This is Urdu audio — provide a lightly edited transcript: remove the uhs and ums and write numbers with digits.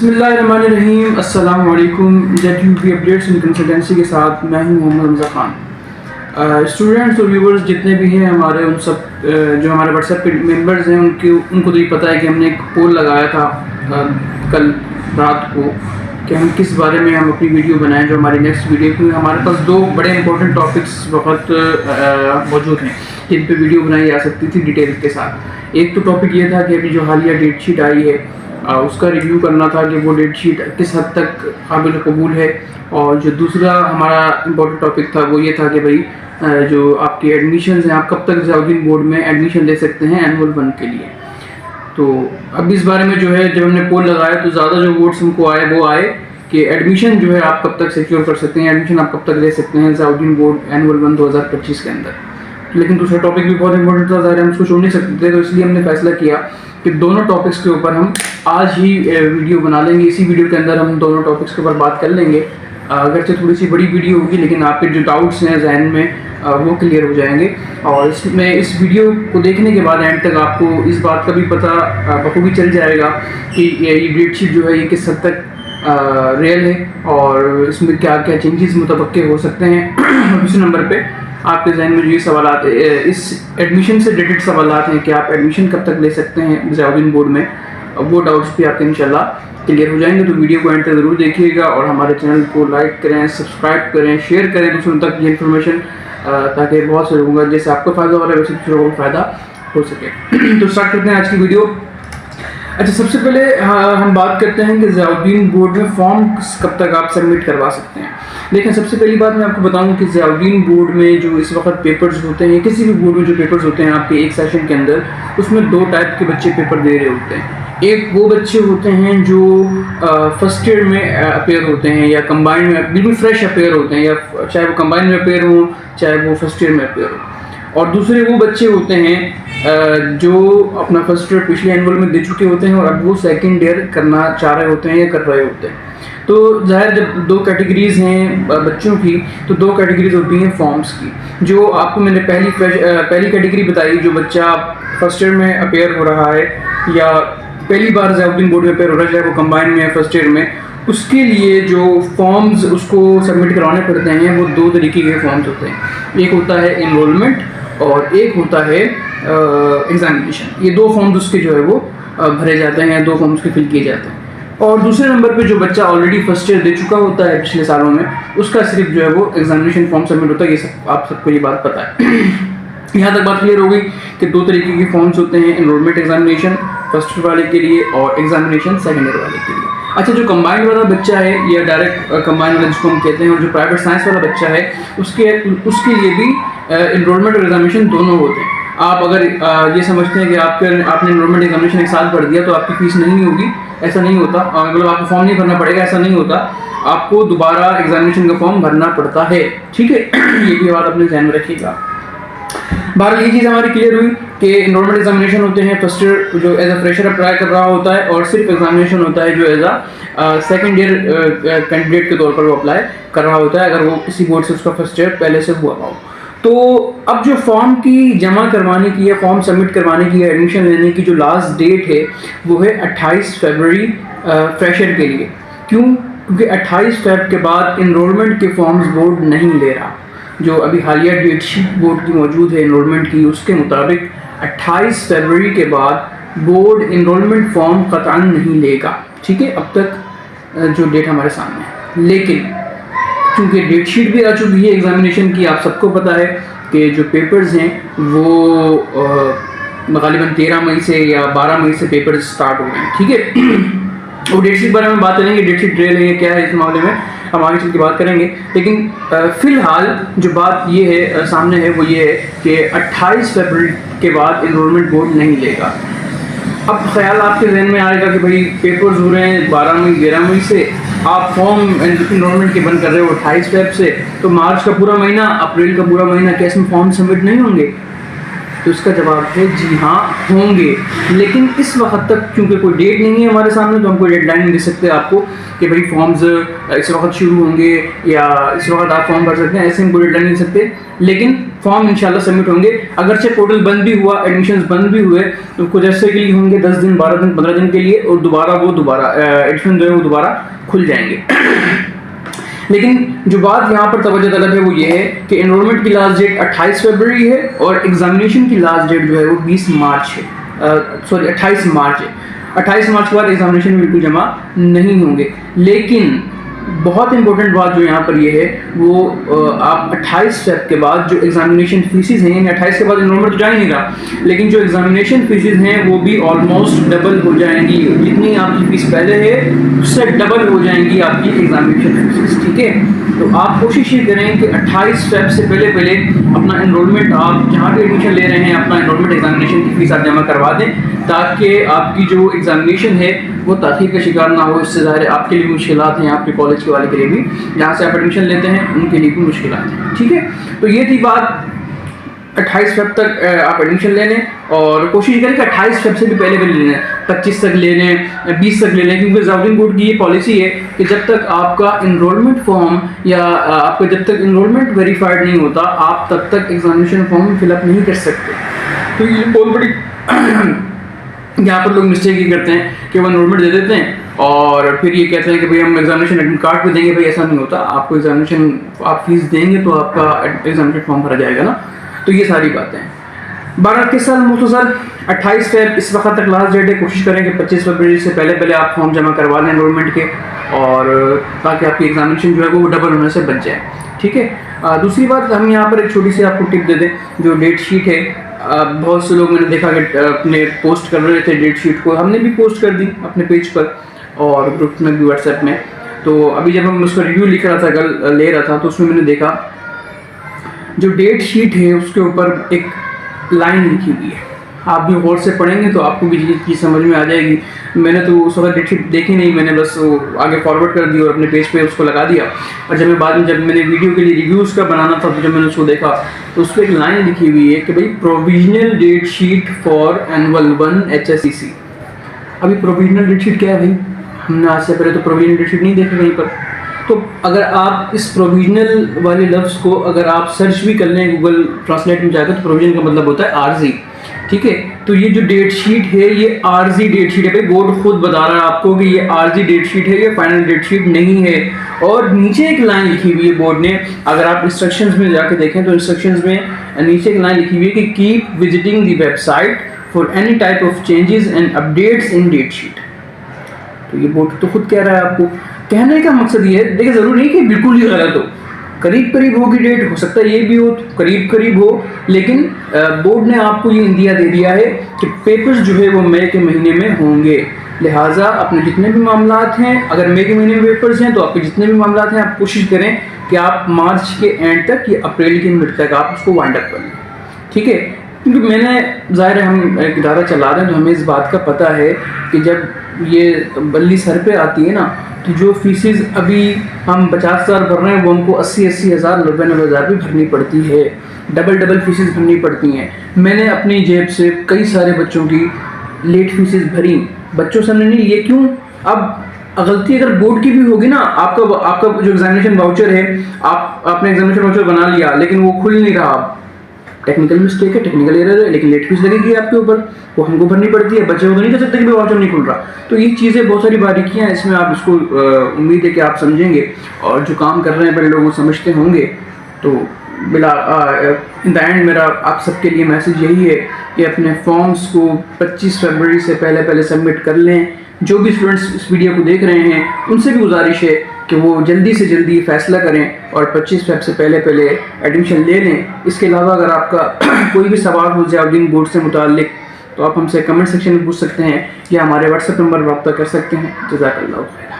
بسم اللہ الرحمن الرحیم. السلام علیکم. جیٹ یو پی اپڈیٹس ان کنسلٹنسی کے ساتھ میں ہوں محمد رمضان خان. اسٹوڈنٹس اور ویورز جتنے بھی ہیں ہمارے, ان سب جو ہمارے واٹس ایپ کے ممبرز ہیں ان کو تو یہ پتہ ہے کہ ہم نے ایک پول لگایا تھا کل رات کو کہ ہم کس بارے میں ہم اپنی ویڈیو بنائیں جو ہماری نیکسٹ ویڈیو, کیونکہ ہمارے پاس دو بڑے امپورٹنٹ ٹاپکس وقت موجود ہیں جن پہ ویڈیو بنائی جا سکتی تھی ڈیٹیل کے ساتھ. ایک تو ٹاپک یہ تھا کہ ابھی جو حالیہ ڈیٹ شیٹ آئی ہے اس کا ریویو کرنا تھا کہ وہ ڈیٹ شیٹ کس حد تک قابل قبول ہے, اور جو دوسرا ہمارا امپورٹنٹ ٹاپک تھا وہ یہ تھا کہ بھائی جو آپ کے ایڈمیشنز ہیں آپ کب تک ضیاءالدین بورڈ میں ایڈمیشن لے سکتے ہیں اینول 1 کے لیے. تو اب اس بارے میں جو ہے جب ہم نے پول لگایا تو زیادہ جو ووٹس ہم کو آئے وہ آئے کہ ایڈمیشن جو ہے آپ کب تک سیکیور کر سکتے ہیں, ایڈمیشن آپ کب تک لے سکتے ہیں ضیاءالدین بورڈ اینول 1 2025 کے اندر. لیکن دوسرا ٹاپک بھی بہت امپورٹنٹ تھا, ظاہر ہم اس کو چھوڑ نہیں سکتے تھے, تو اس لیے ہم نے فیصلہ کیا کہ دونوں ٹاپکس کے اوپر ہم آج ہی ویڈیو بنا لیں گے. اسی ویڈیو کے اندر ہم دونوں ٹاپکس کے اوپر بات کر لیں گے. اگرچہ تھوڑی سی بڑی ویڈیو ہوگی لیکن آپ کے جو ڈاؤٹس ہیں ذہن میں وہ کلیئر ہو جائیں گے, اور اس میں اس ویڈیو کو دیکھنے کے بعد اینڈ تک آپ کو اس بات کا بھی پتہ بخوبی چل جائے گا کہ یہ ڈیٹ شیٹ جو ہے یہ کس حد تک ریئل ہے اور اس میں کیا کیا چینجز متوقع ہو سکتے ہیں. دوسرے نمبر پہ آپ کے ذہن میں جو یہ سوالات اس ایڈمیشن سے ریلیٹڈ سوالات ہیں کہ آپ ایڈمیشن کب تک لے سکتے ہیں ضیاءالدین بورڈ میں, وہ ڈاؤٹس بھی آپ کے انشاءاللہ کلیئر ہو جائیں گے. تو ویڈیو کو اینڈ تک ضرور دیکھیے گا اور ہمارے چینل کو لائک کریں, سبسکرائب کریں, شیئر کریں دوسروں تک یہ انفارمیشن, تاکہ بہت سے لوگوں کا جیسے آپ کو فائدہ ہو رہا ہے ویسے دوسروں کو فائدہ ہو سکے. تو اسٹارٹ کرتے ہیں آج کی ویڈیو. اچھا, سب سے پہلے ہم بات کرتے ہیں کہ ضیاءالدین بورڈ میں فارم کب تک آپ سبمٹ کروا سکتے ہیں. لیکن سب سے پہلی بات میں آپ کو بتاؤں کہ ضیاءالدین بورڈ میں جو اس وقت پیپرز ہوتے ہیں, کسی بھی بورڈ میں جو پیپرز ہوتے ہیں آپ کے ایک سیشن کے اندر, اس میں دو ٹائپ کے بچے پیپر دے رہے ہوتے ہیں. ایک وہ بچے ہوتے ہیں جو فرسٹ ایئر میں اپیئر ہوتے ہیں یا کمبائنڈ میں بالکل فریش اپیئر ہوتے ہیں, یا چاہے وہ کمبائنڈ میں اپیئر ہوں چاہے وہ فرسٹ ایئر میں اپیئر ہوں. اور دوسرے وہ بچے ہوتے ہیں جو اپنا فرسٹ ایئر پچھلے اینول میں دے چکے ہوتے ہیں اور اب وہ سیکنڈ ایئر کرنا چاہ رہے ہوتے ہیں یا کر رہے ہوتے ہیں. تو ظاہر جب دو کیٹیگریز ہیں بچوں کی, تو دو کیٹیگریز ہوتی ہیں فارمز کی. جو آپ کو میں نے پہلی کیٹیگری بتائی, جو بچہ فرسٹ ایئر میں اپیئر ہو رہا ہے یا پہلی بار ضیاءالدین بورڈ میں اپیئر ہو رہا ہے, چاہے وہ کمبائن میں یا فرسٹ ایئر میں, اس کے لیے جو فارمز اس کو سبمٹ کروانے پڑتے ہیں وہ دو طریقے کے فارمز ہوتے ہیں. ایک ہوتا ہے انرولمنٹ اور ایک ہوتا ہے ایگزامینیشن. یہ دو فارمز اس کے جو ہے وہ بھرے جاتے ہیں, دو فارمز کے فل کیے جاتے ہیں. اور دوسرے نمبر پہ جو بچہ آلریڈی فرسٹ ایئر دے چکا ہوتا ہے پچھلے سالوں میں, اس کا صرف جو ہے وہ ایگزامینیشن فارم سبمٹ ہوتا ہے. یہ سب آپ سب کو یہ بات پتہ ہے. یہاں تک بات کلیئر ہو گئی کہ دو طریقے کے فارمز ہوتے ہیں, انرولمنٹ ایگزامینیشن فرسٹ ایئر والے کے لیے اور ایگزامینیشن سیکنڈ ایئر والے کے لیے. اچھا, جو کمبائنڈ والا بچہ ہے یا ڈائریکٹ کمبائنڈ والا جس کو ہم کہتے ہیں, اور جو پرائیویٹ سائنس والا بچہ ہے اس کے لیے بھی انرولمنٹ اور ایگزامینیشن دونوں ہوتے ہیں. آپ اگر یہ سمجھتے ہیں کہ آپ نے انرولمنٹ ایگزامینیشن ایک سال پڑھ دیا تو آپ کی فیس نہیں ہوگی, ایسا نہیں ہوتا. مطلب آپ کو فارم نہیں بھرنا پڑے گا, ایسا نہیں ہوتا. آپ کو دوبارہ ایگزامینیشن کا فارم بھرنا پڑتا ہے, ٹھیک ہے. یہ بھی بات اپنے ذہن میں رکھیے گا. بہرحال یہ چیز ہماری کلیئر ہوئی کہ انرولمنٹ ایگزامینیشن ہوتے ہیں فرسٹ ایئر جو ایز اے فریشر اپلائی کر رہا ہوتا ہے, اور صرف ایگزامینیشن ہوتا ہے جو as a second year candidate کے طور پر وہ اپلائی کر رہا ہوتا ہے اگر وہ کسی بورڈ سے اس کا فرسٹ ایئر پہلے سے ہوا ہو. تو اب جو فارم کی جمع کروانے کی یا فارم سبمٹ کروانے کی یا ایڈمیشن لینے کی جو لاسٹ ڈیٹ ہے وہ ہے 28 فروری فریشر کے لیے. کیوں؟ کیونکہ 28 فیب کے بعد انرولمنٹ کے فارمز بورڈ نہیں لے رہا. جو ابھی حالیہ ڈیٹ شیٹ بورڈ کی موجود ہے انرولمنٹ کی, اس کے مطابق 28 فروری کے بعد بورڈ انرولمنٹ فارم قطعاً نہیں لے گا, ٹھیک ہے, اب تک جو ڈیٹ ہمارے سامنے ہے. لیکن کیونکہ ڈیٹ شیٹ بھی آ چکی ہے ایگزامینیشن کی, آپ سب کو پتہ ہے کہ جو پیپرز ہیں وہ غالباً 13 مئی سے یا 12 مئی سے پیپرز اسٹارٹ ہو گئے ہیں, ٹھیک ہے. اور ڈیٹ شیٹ بارے میں بات کریں گے, ڈیٹ شیٹ ریل ہے کیا ہے اس معاملے میں ہم آگے چل کے بات کریں گے. لیکن فی الحال جو بات یہ ہے سامنے ہے وہ یہ ہے کہ 28 فروری کے بعد انرولمنٹ بورڈ نہیں لے گا. اب خیال آپ کے ذہن میں آئے گا کہ بھائی پیپرز ہو رہے ہیں 12 مئی 13 مئی سے, آپ فارم انرولمنٹ کے بند کر رہے ہو 28 فیب سے, تو مارچ کا پورا مہینہ, اپریل کا پورا مہینہ کیا اس میں فارم سبمٹ نہیں ہوں گے؟ تو اس کا جواب ہے جی ہاں ہوں گے. لیکن اس وقت تک کیونکہ کوئی ڈیٹ نہیں ہے ہمارے سامنے, تو ہم کوئی ڈیڈ لائن نہیں دے سکتے آپ کو کہ بھائی فارمز اس وقت شروع ہوں گے یا اس وقت آپ فارم بھر سکتے ہیں, ایسے ہم کوئی ڈیڈ لائن نہیں دے سکتے. لیکن فارم انشاءاللہ سبمٹ ہوں گے. اگرچہ پورٹل بند بھی ہوا, ایڈمیشنز بند بھی ہوئے, تو کچھ عرصے کے لیے ہوں گے, 10 دن 12 دن 15 دن کے لیے, اور دوبارہ ایڈمیشن جو ہے وہ دوبارہ کھل جائیں گے. لیکن جو بات یہاں پر توجہ طلب ہے وہ یہ ہے کہ انرولمنٹ کی لاسٹ ڈیٹ 28 فروری ہے اور ایگزامینیشن کی لاسٹ ڈیٹ جو ہے وہ 28 مارچ ہے. 28 مارچ کے بعد ایگزامینیشن بالکل جمع نہیں ہوں گے. لیکن بہت امپورٹنٹ بات جو یہاں پر یہ ہے وہ آپ 28 فیب کے بعد جو ایگزامینیشن فیسز ہیں, یعنی 28 کے بعد انرولمنٹ تو جا ہی نہیں رہا, لیکن جو ایگزامینیشن فیسز ہیں وہ بھی آلموسٹ ڈبل ہو جائیں گی. جتنی آپ کی فیس پہلے ہے اس سے ڈبل ہو جائیں گی آپ کی ایگزامینیشن فیسز. ٹھیک ہے, تو آپ کوشش یہ کریں کہ 28 فیب سے پہلے اپنا انرولمنٹ, آپ جہاں بھی ایڈمیشن لے رہے ہیں, اپنا انرولمنٹ ایگزامینیشن کی فیس آپ جمع کروا دیں, تاکہ آپ کی جو ایگزامینیشن ہے وہ تاخیر کا شکار نہ ہو. اس سے ظاہر ہے آپ کے لیے مشکلات ہیں, آپ کے کالج کے والے کے لیے بھی, جہاں سے آپ ایڈمیشن لیتے ہیں ان کے لیے بھی مشکلات ہیں. ٹھیک ہے, تو یہ تھی بات. 28 فیب تک آپ ایڈمیشن لے لیں اور کوشش کریں کہ 28 فیب سے بھی پہلے لے لیں, 25 تک لے لیں, 20 تک لے لیں, کیونکہ وزارت بورڈ کی یہ پالیسی ہے کہ جب تک آپ کا انرولمنٹ فارم یا آپ کا جب تک انرولمنٹ ویریفائڈ نہیں ہوتا, آپ تب تک ایگزامینیشن فارم فل اپ نہیں کر سکتے. تو یہ بہت بڑی یہاں پر لوگ مسٹیک یہ کرتے ہیں کہ وہ انرولمنٹ دے دیتے ہیں اور پھر یہ کہتے ہیں کہ بھائی ہم ایگزامینیشن ایڈمٹ کارڈ پہ دیں گے. بھائی ایسا نہیں ہوتا, آپ کو ایگزامینیشن آپ فیس دیں گے تو آپ کا ایگزامینیشن فارم بھرا جائے گا نا. تو یہ ساری باتیں ہیں. 12 سال مختصر 28 فیب اس وقت تک لاسٹ ڈیٹ ہے. کوشش کریں کہ 25 فروری سے پہلے آپ فارم جمع کروا لیں انرولمنٹ کے, اور تاکہ آپ کی ایگزامینیشن جو ہے وہ ڈبل ہونے سے بچ جائے. ٹھیک ہے, دوسری بات ہم یہاں پر ایک چھوٹی سی آپ کو ٹپ دے دیں. جو ڈیٹ شیٹ ہے, بہت سے لوگ میں نے دیکھا کہ اپنے پوسٹ کر رہے تھے ڈیٹ شیٹ کو, ہم نے بھی پوسٹ کر دی اپنے پیج پر اور گروپ میں بھی, واٹس ایپ میں. تو ابھی جب ہم اس کا ریویو لکھ رہا تھا, کل لے رہا تھا, تو اس میں نے دیکھا جو ڈیٹ شیٹ ہے اس کے اوپر ایک لائن لکھی ہوئی ہے. آپ بھی غور سے پڑھیں گے تو آپ کو بھی یہ چیز سمجھ میں آ جائے گی. میں نے تو اس وقت ڈیٹ شیٹ دیکھی نہیں, میں نے بس آگے فارورڈ کر دی اور اپنے پیج پہ اس کو لگا دیا. اور جب میں نے ویڈیو کے لیے ریویوز کا بنانا تھا, تو جب میں نے اس کو دیکھا تو اس پہ ایک لائن لکھی ہوئی ہے کہ بھائی provisional date sheet for annual 1 HSCC. ابھی پروویژنل ڈیٹ شیٹ کیا ہے بھائی؟ ہم نے آج سے پہلے تو پروویژنل ڈیٹ شیٹ نہیں دیکھا کہیں پر. تو اگر آپ اس پروویژنل والے لفظ کو اگر آپ سرچ بھی کر لیں گوگل ٹرانسلیٹ میں جا کر, تو پروویژن کا مطلب ہوتا ہے عارضی. ٹھیک ہے, تو یہ جو ڈیٹ شیٹ ہے یہ عارضی ڈیٹ شیٹ ہے. بھائی بورڈ خود بتا رہا ہے آپ کو کہ یہ عارضی ڈیٹ شیٹ ہے, یہ فائنل ڈیٹ شیٹ نہیں ہے. اور نیچے ایک لائن لکھی ہوئی ہے بورڈ نے, اگر آپ انسٹرکشنز میں جا کے دیکھیں تو انسٹرکشنز میں نیچے ایک لائن لکھی ہوئی ہے کہ keep visiting the website for any type of changes and updates in date sheet. تو یہ بورڈ تو خود کہہ رہا ہے آپ کو. کہنے کا مقصد یہ ہے, دیکھیں ضروری نہیں کہ بالکل ہی غلط ہو, قریب ہوگی ڈیٹ, ہو سکتا ہے یہ بھی ہو قریب ہو, لیکن بورڈ نے آپ کو یہ اندیا دے دیا ہے کہ پیپرز جو ہے وہ مئی کے مہینے میں ہوں گے. لہٰذا اپنے جتنے بھی معاملات ہیں, اگر مئی کے مہینے میں پیپرز ہیں تو آپ کے جتنے بھی معاملات ہیں آپ کوشش کریں کہ آپ مارچ کے اینڈ تک یا اپریل کے مڈ تک آپ اس کو وائنڈ اپ کر لیں. ٹھیک ہے, کیونکہ میں نے ظاہر ہے ہم ایک ادارہ چلا رہے ہیں تو ہمیں اس بات کا پتہ ہے کہ جب یہ بلی سر پہ آتی ہے نا, تو جو فیسز ابھی ہم 50,000 بھر رہے ہیں وہ ہم کو 80,000 90,000 بھی بھرنی پڑتی ہے. ڈبل فیسز بھرنی پڑتی ہیں. میں نے اپنی جیب سے کئی سارے بچوں کی لیٹ فیسز بھری, بچوں سے نہیں. یہ کیوں؟ اب غلطی اگر بورڈ کی بھی ہوگی نا, آپ کا جو ایگزامینیشن واؤچر ہے, آپ نے ایگزامینیشن واؤچر بنا لیا لیکن وہ کھل نہیں رہا, ٹیکنیکل مسٹیک ہے, ٹیکنیکل ایرر ہے, لیکن لیٹ فیس لگے گی آپ کے اوپر, وہ ہم کو بھرنی پڑتی ہے. بچے کو تو نہیں کہہ سکتے کہ واؤچر نہیں کھل رہا. تو یہ چیزیں بہت ساری باریکیاں ہیں اس میں, آپ اس کو امید ہے کہ آپ سمجھیں گے, اور جو کام کر رہے ہیں بڑے لوگ وہ سمجھتے ہوں گے. تو بلا ان دا اینڈ میرا آپ سب کے لیے میسیج یہی ہے کہ اپنے فارمز کو 25 فروری سے پہلے سبمٹ کر لیں. جو بھی اسٹوڈنٹس اس ویڈیو کو دیکھ رہے ہیں ان سے بھی گزارش ہے کہ وہ جلدی سے جلدی فیصلہ کریں اور 25 فیب سے پہلے ایڈمیشن لے لیں. اس کے علاوہ اگر آپ کا کوئی بھی سوال ہو ضیاءالدین بورڈ سے متعلق تو آپ ہم سے کمنٹ سیکشن میں پوچھ سکتے ہیں یا ہمارے واٹس ایپ نمبر رابطہ کر سکتے ہیں. جزاک اللہ خیر.